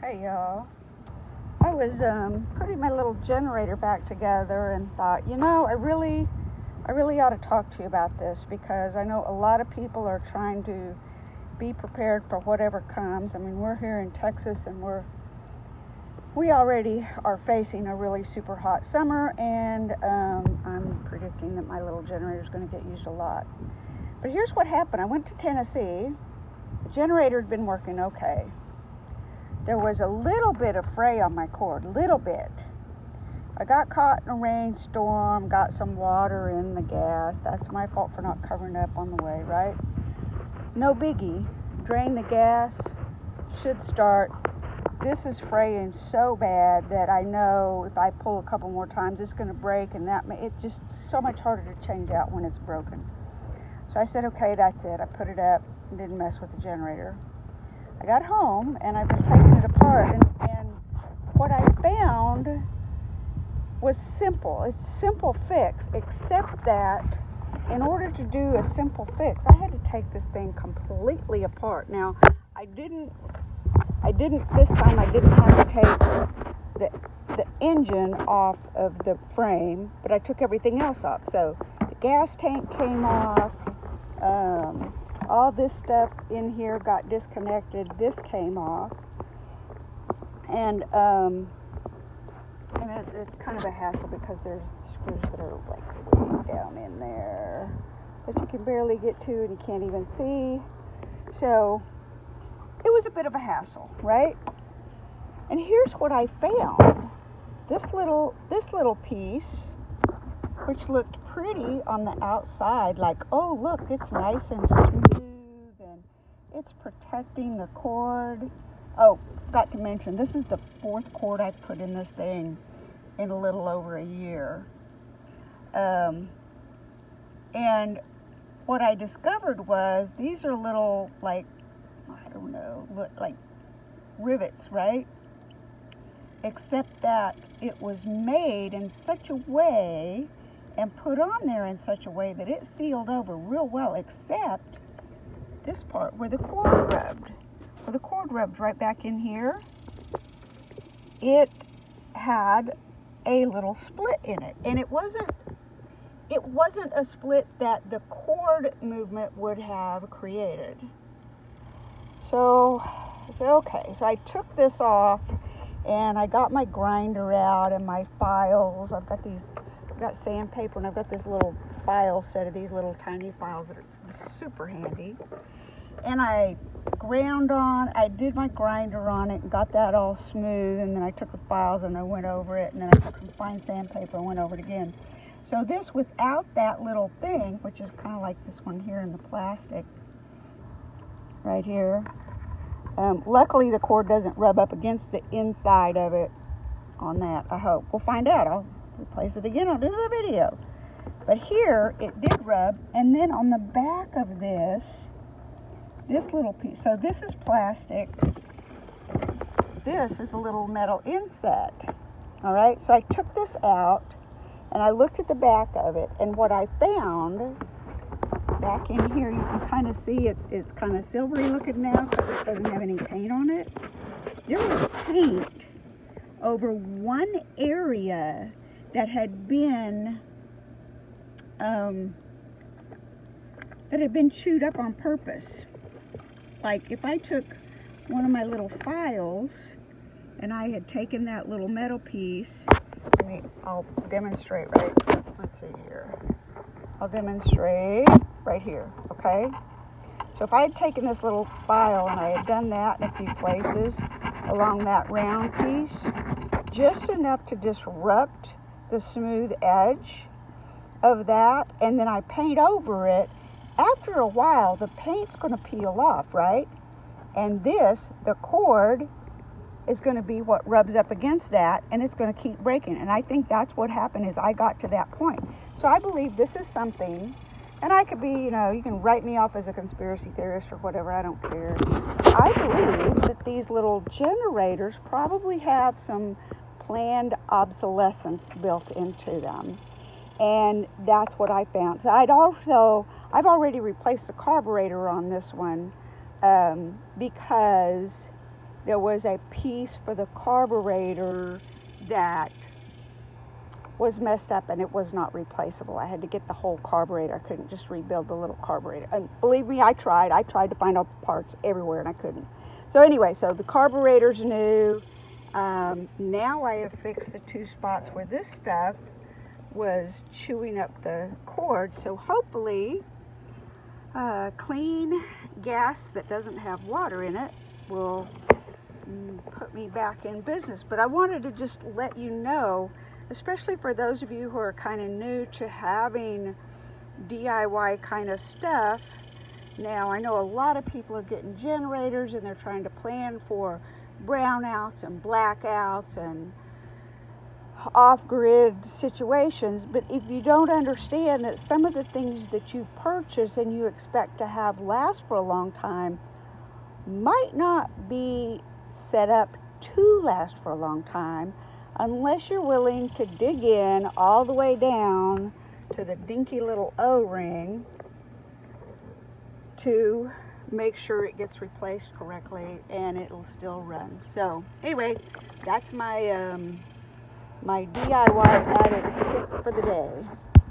Hey y'all, I was putting my little generator back together and thought, I really ought to talk to you about this, because I know a lot of people are trying to be prepared for whatever comes. I mean, we're here in Texas and we already are facing a really super hot summer, and I'm predicting that my little generator is going to get used a lot. But here's what happened. I went to Tennessee. The generator had been working okay. There was a little bit of fray on my cord, little bit. I got caught in a rainstorm, got some water in the gas. That's my fault for not covering up on the way, right? No biggie. Drain the gas, should start. This is fraying so bad that I know if I pull a couple more times, it's going to break, and it's just so much harder to change out when it's broken. So I said, okay, that's it. I put it up and didn't mess with the generator. I got home and I've been taking it apart, and what I found was simple. It's a simple fix, except that in order to do a simple fix, I had to take this thing completely apart. Now, this time I didn't have to take the engine off of the frame, but I took everything else off. So the gas tank came off, all this stuff in here got disconnected. This came off, and it's kind of a hassle because there's screws that are like way down in there that you can barely get to and you can't even see. So it was a bit of a hassle, right? And here's what I found. This little piece, which looked pretty on the outside, like, oh look, it's nice and smooth and it's protecting the cord. Oh, forgot to mention, this is the fourth cord I've put in this thing in a little over a year. And what I discovered was these are little, like, I don't know, like rivets, right? Except that it was made in such a way and put on there in such a way that it sealed over real well, except this part where the cord rubbed. Where the cord rubbed right back in here, it had a little split in it. And it wasn't a split that the cord movement would have created. So I said, okay. So I took this off and I got my grinder out and my files. I've got sandpaper, and I've got this little file set of these little tiny files that are super handy. And I did my grinder on it and got that all smooth, and then I took the files and I went over it, and then I took some fine sandpaper and went over it again. So this, without that little thing, which is kind of like this one here in the plastic right here, luckily the cord doesn't rub up against the inside of it on that, I hope. We'll find out. I'll replace it again. I'll do the video. But here it did rub, and then on the back of this little piece, so this is plastic, this is a little metal inset. All right, so I took this out and I looked at the back of it, and what I found back in here, you can kind of see it's kind of silvery looking now because it doesn't have any paint on it. There was paint over one area that had been chewed up on purpose. Like if I took one of my little files and I had taken that little metal piece, I'll demonstrate let's see here. I'll demonstrate right here, okay? So if I had taken this little file and I had done that in a few places along that round piece, just enough to disrupt the smooth edge of that, and then I paint over it, after a while the paint's going to peel off, right? And the cord is going to be what rubs up against that, and it's going to keep breaking. And I think that's what happened, is I got to that point. So I believe this is something, and I could be, you can write me off as a conspiracy theorist or whatever, I don't care. I believe that these little generators probably have some planned obsolescence built into them. And that's what I found. So I've already replaced the carburetor on this one, because there was a piece for the carburetor that was messed up and it was not replaceable. I had to get the whole carburetor. I couldn't just rebuild the little carburetor. And believe me, I tried. I tried to find out the parts everywhere and I couldn't. So anyway, so the carburetor's new. Now I have fixed the 2 spots where this stuff was chewing up the cord. So hopefully clean gas that doesn't have water in it will put me back in business. But I wanted to just let you know, especially for those of you who are kind of new to having DIY kind of stuff. Now, I know a lot of people are getting generators and they're trying to plan for brownouts and blackouts and off-grid situations, but if you don't understand that some of the things that you purchase and you expect to have last for a long time might not be set up to last for a long time unless you're willing to dig in all the way down to the dinky little O-ring to make sure it gets replaced correctly and it'll still run. So anyway, that's my my DIY addict tip for the day.